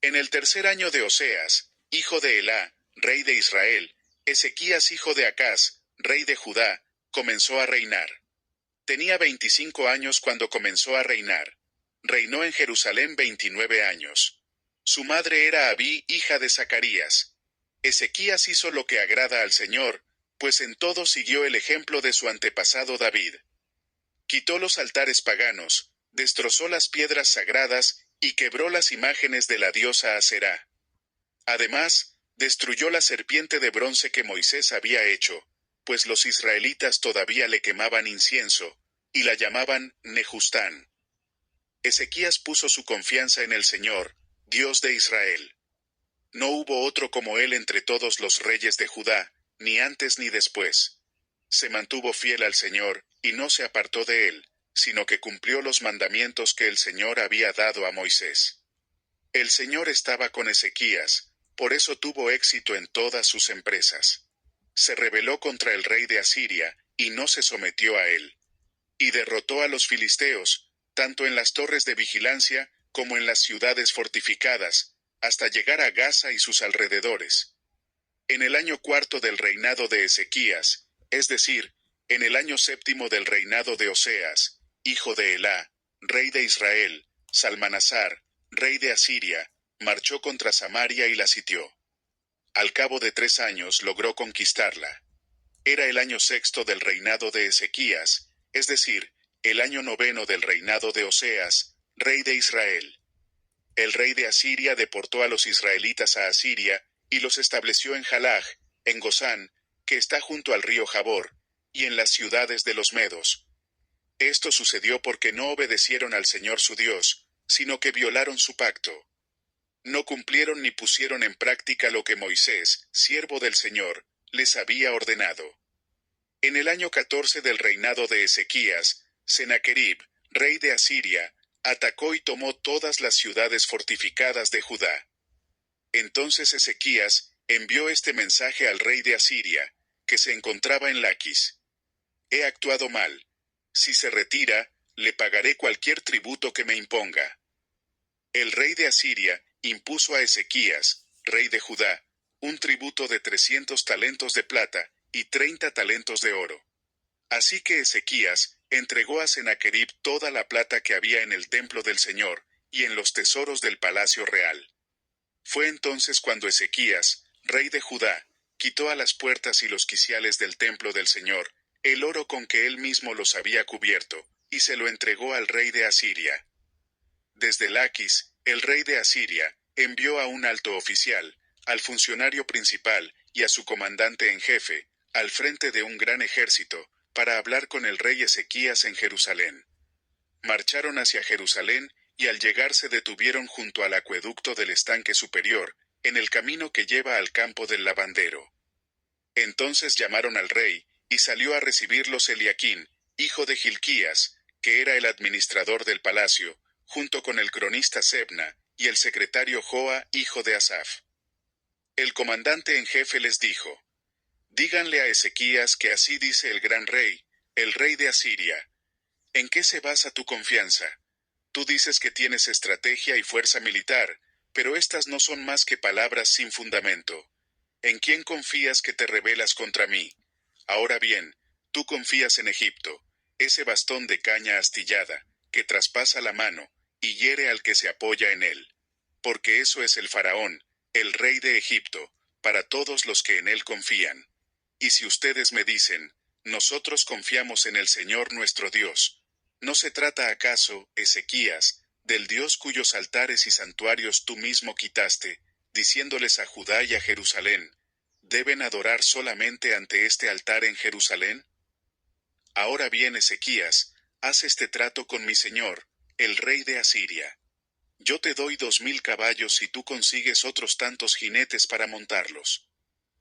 En el tercer año de Oseas, hijo de Elá, rey de Israel, Ezequías hijo de Acaz, rey de Judá, comenzó a reinar. Tenía 25 años cuando comenzó a reinar. Reinó en Jerusalén 29 años. Su madre era Abí, hija de Zacarías. Ezequías hizo lo que agrada al Señor, pues en todo siguió el ejemplo de su antepasado David. Quitó los altares paganos, destrozó las piedras sagradas y quebró las imágenes de la diosa Aserá. Además, destruyó la serpiente de bronce que Moisés había hecho, pues los israelitas todavía le quemaban incienso, y la llamaban Nehustán. Ezequías puso su confianza en el Señor, Dios de Israel. No hubo otro como él entre todos los reyes de Judá, ni antes ni después. Se mantuvo fiel al Señor, y no se apartó de él, sino que cumplió los mandamientos que el Señor había dado a Moisés. El Señor estaba con Ezequías, por eso tuvo éxito en todas sus empresas. Se rebeló contra el rey de Asiria, y no se sometió a él. Y derrotó a los filisteos, tanto en las torres de vigilancia, como en las ciudades fortificadas, hasta llegar a Gaza y sus alrededores. En el año cuarto del reinado de Ezequías, es decir, en el año séptimo del reinado de Oseas, hijo de Elá, rey de Israel, Salmanasar, rey de Asiria, marchó contra Samaria y la sitió. Al cabo de 3 años logró conquistarla. Era el año sexto del reinado de Ezequías, es decir, el año noveno del reinado de Oseas, rey de Israel. El rey de Asiria deportó a los israelitas a Asiria, y los estableció en Jalaj, en Gozán, que está junto al río Jabor, y en las ciudades de los medos. Esto sucedió porque no obedecieron al Señor su Dios, sino que violaron su pacto. No cumplieron ni pusieron en práctica lo que Moisés, siervo del Señor, les había ordenado. En el año 14 del reinado de Ezequías, Sennacherib, rey de Asiria, atacó y tomó todas las ciudades fortificadas de Judá. Entonces Ezequías envió este mensaje al rey de Asiria, que se encontraba en Laquis. He actuado mal. Si se retira, le pagaré cualquier tributo que me imponga. El rey de Asiria impuso a Ezequías, rey de Judá, un tributo de 300 talentos de plata y 30 talentos de oro. Así que Ezequías entregó a Sennacherib toda la plata que había en el templo del Señor y en los tesoros del palacio real. Fue entonces cuando Ezequías, rey de Judá, quitó a las puertas y los quiciales del templo del Señor el oro con que él mismo los había cubierto, y se lo entregó al rey de Asiria. Desde Laquis, el rey de Asiria envió a un alto oficial, al funcionario principal y a su comandante en jefe, al frente de un gran ejército, para hablar con el rey Ezequías en Jerusalén. Marcharon hacia Jerusalén, y al llegar se detuvieron junto al acueducto del estanque superior, en el camino que lleva al campo del lavandero. Entonces llamaron al rey, y salió a recibirlos Eliaquín, hijo de Hilquías, que era el administrador del palacio, junto con el cronista Sebna, y el secretario Joa, hijo de Asaf. El comandante en jefe les dijo: díganle a Ezequías que así dice el gran rey, el rey de Asiria. ¿En qué se basa tu confianza? Tú dices que tienes estrategia y fuerza militar, pero estas no son más que palabras sin fundamento. ¿En quién confías que te rebelas contra mí? Ahora bien, tú confías en Egipto, ese bastón de caña astillada, que traspasa la mano, y hiere al que se apoya en él. Porque eso es el faraón, el rey de Egipto, para todos los que en él confían. Y si ustedes me dicen: nosotros confiamos en el Señor nuestro Dios, ¿no se trata acaso, Ezequías, del Dios cuyos altares y santuarios tú mismo quitaste, diciéndoles a Judá y a Jerusalén: ¿deben adorar solamente ante este altar en Jerusalén? Ahora bien, Ezequías, haz este trato con mi señor, el rey de Asiria. Yo te doy 2000 caballos si tú consigues otros tantos jinetes para montarlos.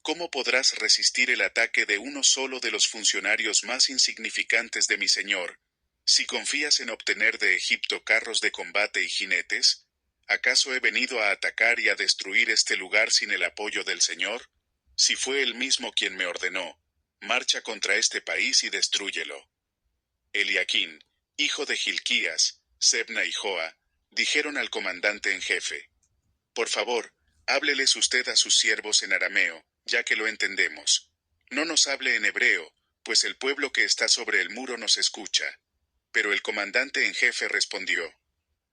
¿Cómo podrás resistir el ataque de uno solo de los funcionarios más insignificantes de mi señor, si confías en obtener de Egipto carros de combate y jinetes? ¿Acaso he venido a atacar y a destruir este lugar sin el apoyo del Señor? Si fue él mismo quien me ordenó: marcha contra este país y destrúyelo. Eliaquín, hijo de Hilquías, Sebna y Joa, dijeron al comandante en jefe: Por favor, hábleles usted a sus siervos en arameo, ya que lo entendemos. No nos hable en hebreo, pues el pueblo que está sobre el muro nos escucha. Pero el comandante en jefe respondió: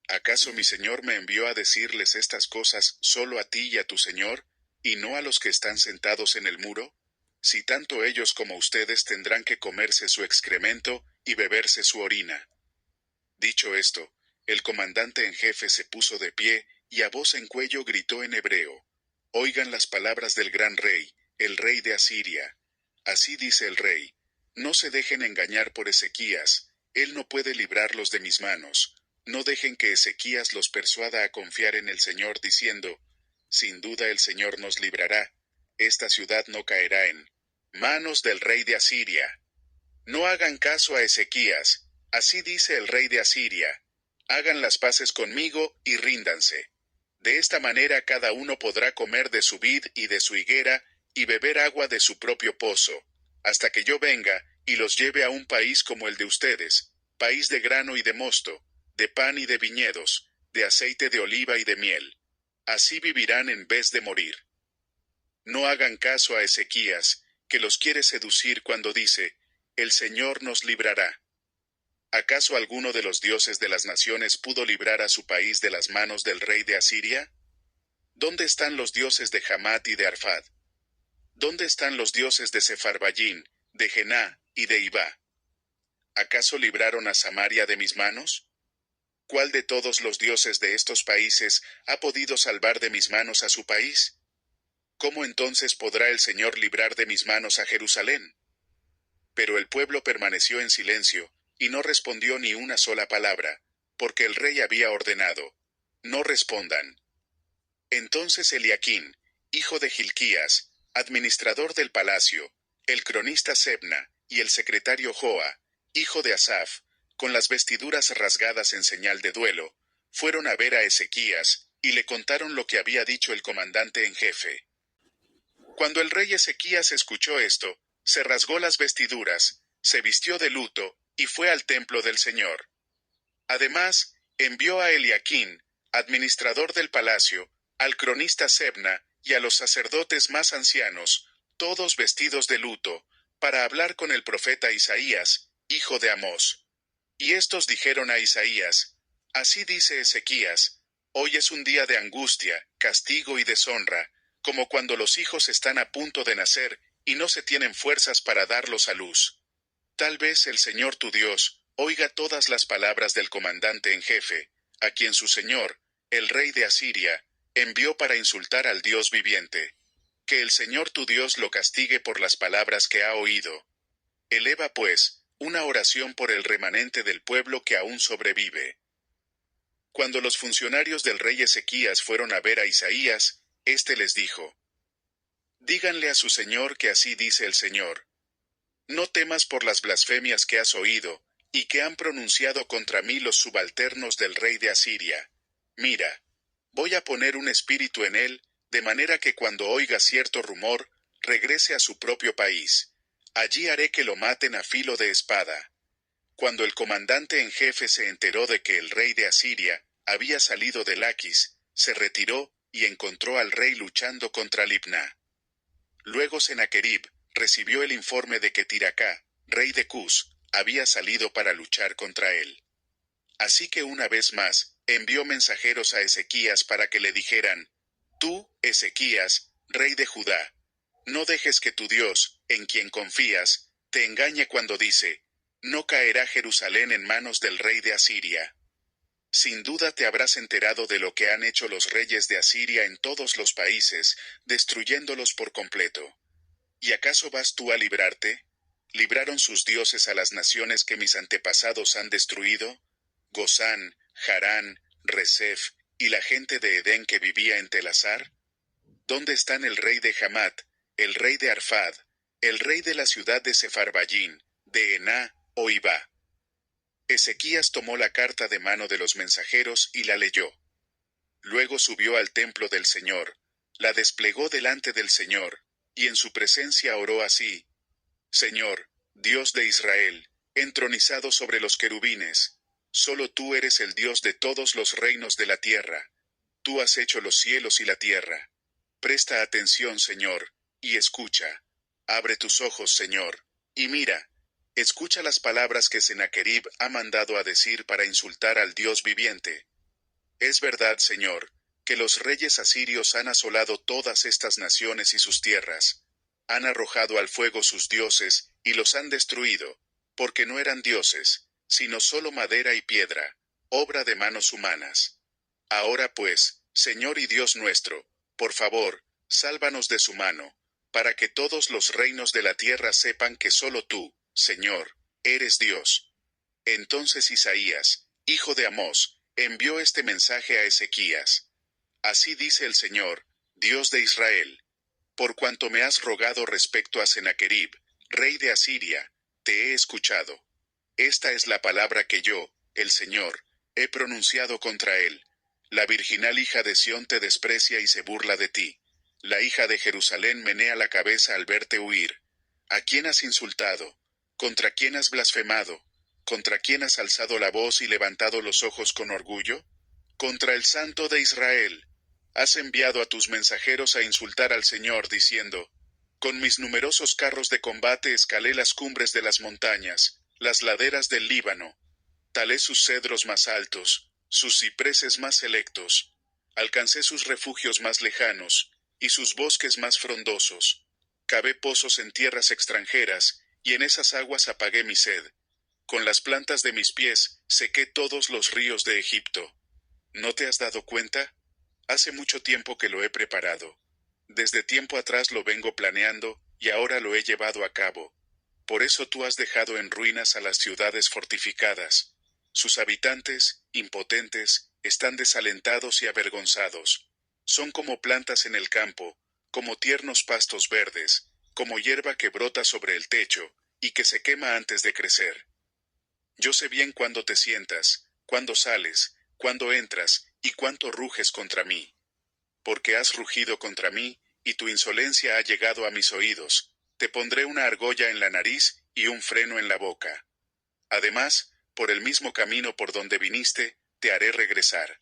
¿Acaso mi señor me envió a decirles estas cosas solo a ti y a tu señor, y no a los que están sentados en el muro? Si tanto ellos como ustedes tendrán que comerse su excremento y beberse su orina. Dicho esto, el comandante en jefe se puso de pie y a voz en cuello gritó en hebreo: Oigan las palabras del gran rey, el rey de Asiria. Así dice el rey: No se dejen engañar por Ezequías, él no puede librarlos de mis manos. No dejen que Ezequías los persuada a confiar en el Señor diciendo: Sin duda el Señor nos librará. Esta ciudad no caerá en manos del rey de Asiria. No hagan caso a Ezequías, así dice el rey de Asiria. Hagan las paces conmigo y ríndanse. De esta manera cada uno podrá comer de su vid y de su higuera, y beber agua de su propio pozo, hasta que yo venga y los lleve a un país como el de ustedes, país de grano y de mosto, de pan y de viñedos, de aceite de oliva y de miel. Así vivirán en vez de morir. No hagan caso a Ezequías, que los quiere seducir cuando dice: El Señor nos librará. ¿Acaso alguno de los dioses de las naciones pudo librar a su país de las manos del rey de Asiria? ¿Dónde están los dioses de Hamat y de Arfad? ¿Dónde están los dioses de Sepharvaim, de Jená y de Ibá? ¿Acaso libraron a Samaria de mis manos? ¿Cuál de todos los dioses de estos países ha podido salvar de mis manos a su país? ¿Cómo entonces podrá el Señor librar de mis manos a Jerusalén? Pero el pueblo permaneció en silencio, y no respondió ni una sola palabra, porque el rey había ordenado: No respondan. Entonces Eliaquín, hijo de Hilquías, administrador del palacio, el cronista Sebna, y el secretario Joa, hijo de Asaf, con las vestiduras rasgadas en señal de duelo, fueron a ver a Ezequías, y le contaron lo que había dicho el comandante en jefe. Cuando el rey Ezequías escuchó esto, se rasgó las vestiduras, se vistió de luto, y fue al templo del Señor. Además, envió a Eliaquín, administrador del palacio, al cronista Sebna, y a los sacerdotes más ancianos, todos vestidos de luto, para hablar con el profeta Isaías, hijo de Amós. Y estos dijeron a Isaías: Así dice Ezequías: Hoy es un día de angustia, castigo y deshonra, como cuando los hijos están a punto de nacer, y no se tienen fuerzas para darlos a luz. Tal vez el Señor tu Dios oiga todas las palabras del comandante en jefe, a quien su señor, el rey de Asiria, envió para insultar al Dios viviente. Que el Señor tu Dios lo castigue por las palabras que ha oído. Eleva, pues, una oración por el remanente del pueblo que aún sobrevive. Cuando los funcionarios del rey Ezequías fueron a ver a Isaías, éste les dijo: Díganle a su señor que así dice el Señor: No temas por las blasfemias que has oído, y que han pronunciado contra mí los subalternos del rey de Asiria. Mira, voy a poner un espíritu en él, de manera que cuando oiga cierto rumor, regrese a su propio país. Allí haré que lo maten a filo de espada. Cuando el comandante en jefe se enteró de que el rey de Asiria había salido de Laquis, se retiró y encontró al rey luchando contra Libná. Luego Sennacherib recibió el informe de que Tiracá, rey de Cus, había salido para luchar contra él. Así que una vez más, envió mensajeros a Ezequías para que le dijeran: Tú, Ezequías, rey de Judá, no dejes que tu Dios, en quien confías, te engañe cuando dice: No caerá Jerusalén en manos del rey de Asiria. Sin duda te habrás enterado de lo que han hecho los reyes de Asiria en todos los países, destruyéndolos por completo. ¿Y acaso vas tú a librarte? ¿Libraron sus dioses a las naciones que mis antepasados han destruido? Gozán, Harán, Resef, y la gente de Edén que vivía en Telasar. ¿Dónde están el rey de Hamat, el rey de Arfad, el rey de la ciudad de Sepharvaim, de Ená o Ibá? Ezequías tomó la carta de mano de los mensajeros y la leyó. Luego subió al templo del Señor, la desplegó delante del Señor, y en su presencia oró así: Señor, Dios de Israel, entronizado sobre los querubines, solo tú eres el Dios de todos los reinos de la tierra. Tú has hecho los cielos y la tierra. Presta atención, Señor, y escucha. Abre tus ojos, Señor, y mira. Escucha las palabras que Sennacherib ha mandado a decir para insultar al Dios viviente. Es verdad, Señor, que los reyes asirios han asolado todas estas naciones y sus tierras. Han arrojado al fuego sus dioses y los han destruido, porque no eran dioses, sino solo madera y piedra, obra de manos humanas. Ahora pues, Señor y Dios nuestro, por favor, sálvanos de su mano, para que todos los reinos de la tierra sepan que solo tú, Señor, eres Dios. Entonces Isaías, hijo de Amós, envió este mensaje a Ezequías. Así dice el Señor, Dios de Israel: por cuanto me has rogado respecto a Sennacherib, rey de Asiria, te he escuchado. Esta es la palabra que yo, el Señor, he pronunciado contra él. La virginal hija de Sión te desprecia y se burla de ti. La hija de Jerusalén menea la cabeza al verte huir. ¿A quién has insultado? ¿Contra quién has blasfemado? ¿Contra quién has alzado la voz y levantado los ojos con orgullo? Contra el Santo de Israel. Has enviado a tus mensajeros a insultar al Señor, diciendo: con mis numerosos carros de combate escalé las cumbres de las montañas, las laderas del Líbano. Talé sus cedros más altos, sus cipreses más selectos. Alcancé sus refugios más lejanos, y sus bosques más frondosos. Cavé pozos en tierras extranjeras, y en esas aguas apagué mi sed. Con las plantas de mis pies sequé todos los ríos de Egipto. ¿No te has dado cuenta? Hace mucho tiempo que lo he preparado. Desde tiempo atrás lo vengo planeando, y ahora lo he llevado a cabo. Por eso tú has dejado en ruinas a las ciudades fortificadas. Sus habitantes, impotentes, están desalentados y avergonzados. Son como plantas en el campo, como tiernos pastos verdes, como hierba que brota sobre el techo, y que se quema antes de crecer. Yo sé bien cuándo te sientas, cuándo sales, cuándo entras, y cuánto ruges contra mí. Porque has rugido contra mí, y tu insolencia ha llegado a mis oídos. Te pondré una argolla en la nariz y un freno en la boca. Además, por el mismo camino por donde viniste, te haré regresar.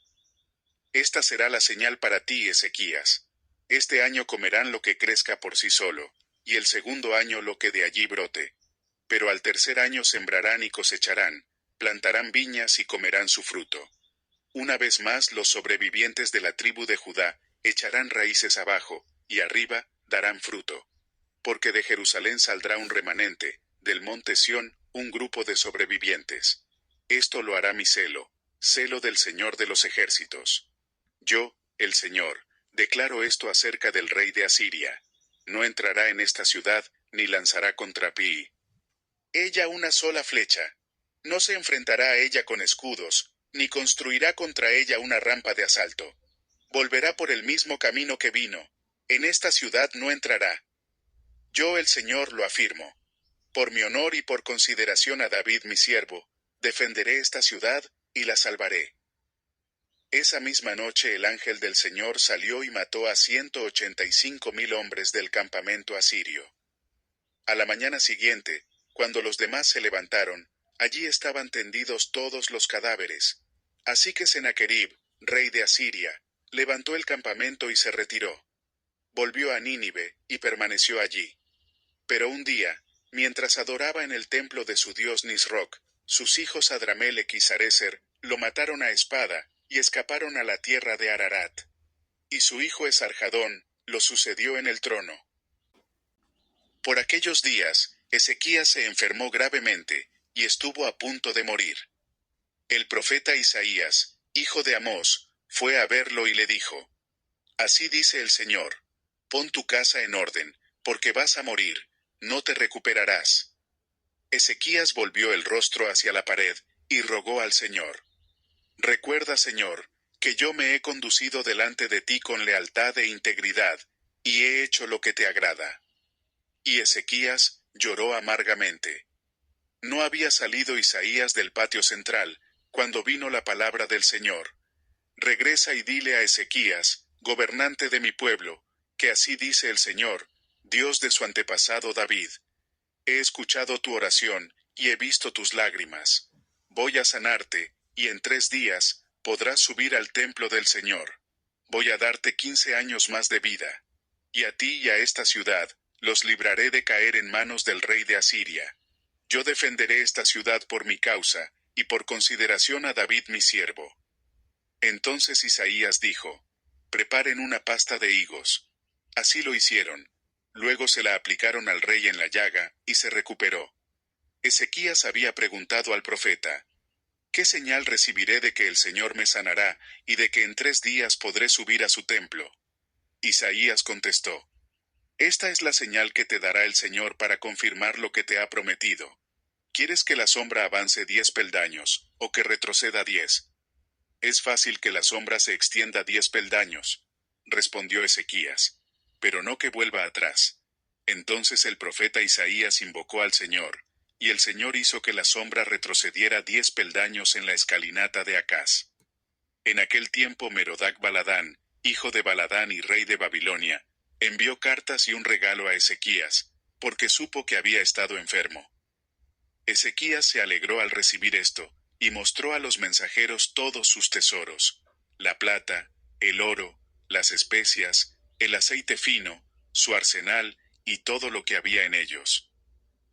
Esta será la señal para ti, Ezequías. Este año comerán lo que crezca por sí solo, y el segundo año lo que de allí brote. Pero al tercer año sembrarán y cosecharán, plantarán viñas y comerán su fruto. Una vez más los sobrevivientes de la tribu de Judá echarán raíces abajo, y arriba darán fruto. Porque de Jerusalén saldrá un remanente, del monte Sión un grupo de sobrevivientes. Esto lo hará mi celo, celo del Señor de los ejércitos. Yo, el Señor, declaro esto acerca del rey de Asiria. No entrará en esta ciudad, ni lanzará contra Pi. Ella una sola flecha. No se enfrentará a ella con escudos, ni construirá contra ella una rampa de asalto. Volverá por el mismo camino que vino. En esta ciudad no entrará. Yo el Señor lo afirmo. Por mi honor y por consideración a David mi siervo, defenderé esta ciudad, y la salvaré. Esa misma noche el ángel del Señor salió y mató a 185,000 hombres del campamento asirio. A la mañana siguiente, cuando los demás se levantaron, allí estaban tendidos todos los cadáveres. Así que Sennacherib, rey de Asiria, levantó el campamento y se retiró. Volvió a Nínive, y permaneció allí. Pero un día, mientras adoraba en el templo de su dios Nisroc, sus hijos Adramelech y Sarecer lo mataron a espada, y escaparon a la tierra de Ararat. Y su hijo Esarhadón lo sucedió en el trono. Por aquellos días, Ezequías se enfermó gravemente, y estuvo a punto de morir. El profeta Isaías, hijo de Amós, fue a verlo y le dijo: así dice el Señor: pon tu casa en orden, porque vas a morir, no te recuperarás. Ezequías volvió el rostro hacia la pared, y rogó al Señor: recuerda, Señor, que yo me he conducido delante de ti con lealtad e integridad, y he hecho lo que te agrada. Y Ezequías lloró amargamente. No había salido Isaías del patio central, cuando vino la palabra del Señor: regresa y dile a Ezequías, gobernante de mi pueblo, que así dice el Señor, Dios de su antepasado David: he escuchado tu oración, y he visto tus lágrimas. Voy a sanarte, y en 3 días podrás subir al templo del Señor. voy a darte 15 años más de vida. Y a ti y a esta ciudad, los libraré de caer en manos del rey de Asiria. Yo defenderé esta ciudad por mi causa, y por consideración a David mi siervo. Entonces Isaías dijo, preparen una pasta de higos. Así lo hicieron. Luego se la aplicaron al rey en la llaga, y se recuperó. Ezequías había preguntado al profeta, ¿qué señal recibiré de que el Señor me sanará, y de que en 3 días podré subir a su templo? Isaías contestó, esta es la señal que te dará el Señor para confirmar lo que te ha prometido. ¿Quieres que la sombra avance 10 peldaños, o que retroceda 10? Es fácil que la sombra se extienda 10 peldaños, respondió Ezequías, pero no que vuelva atrás. Entonces el profeta Isaías invocó al Señor, y el Señor hizo que la sombra retrocediera 10 peldaños en la escalinata de Acaz. En aquel tiempo Merodac Baladán, hijo de Baladán y rey de Babilonia, envió cartas y un regalo a Ezequías, porque supo que había estado enfermo. Ezequías se alegró al recibir esto, y mostró a los mensajeros todos sus tesoros, la plata, el oro, las especias, el aceite fino, su arsenal, y todo lo que había en ellos.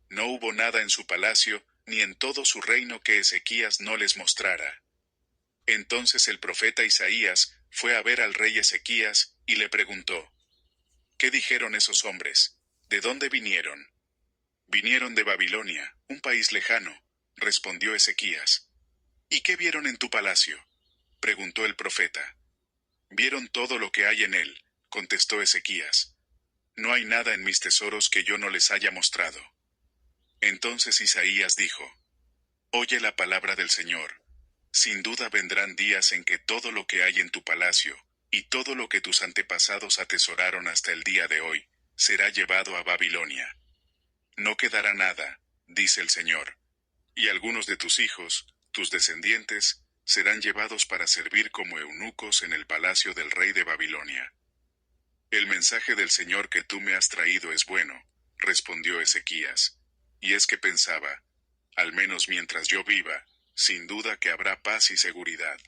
No hubo nada en su palacio, ni en todo su reino que Ezequías no les mostrara. Entonces el profeta Isaías fue a ver al rey Ezequías, y le preguntó, ¿qué dijeron esos hombres? ¿De dónde vinieron? Vinieron de Babilonia, un país lejano, respondió Ezequías. ¿Y qué vieron en tu palacio? Preguntó el profeta. Vieron todo lo que hay en él, contestó Ezequías. No hay nada en mis tesoros que yo no les haya mostrado. Entonces Isaías dijo, oye la palabra del Señor. Sin duda vendrán días en que todo lo que hay en tu palacio, y todo lo que tus antepasados atesoraron hasta el día de hoy, será llevado a Babilonia. No quedará nada, dice el Señor. Y algunos de tus hijos, tus descendientes, serán llevados para servir como eunucos en el palacio del rey de Babilonia. El mensaje del Señor que tú me has traído es bueno, respondió Ezequías. Y es que pensaba, al menos mientras yo viva, sin duda que habrá paz y seguridad.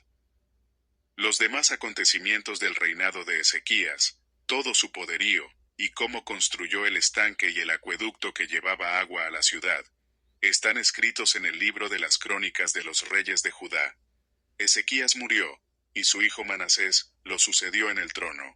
Los demás acontecimientos del reinado de Ezequías, todo su poderío, y cómo construyó el estanque y el acueducto que llevaba agua a la ciudad, están escritos en el libro de las crónicas de los reyes de Judá. Ezequías murió, y su hijo Manasés lo sucedió en el trono.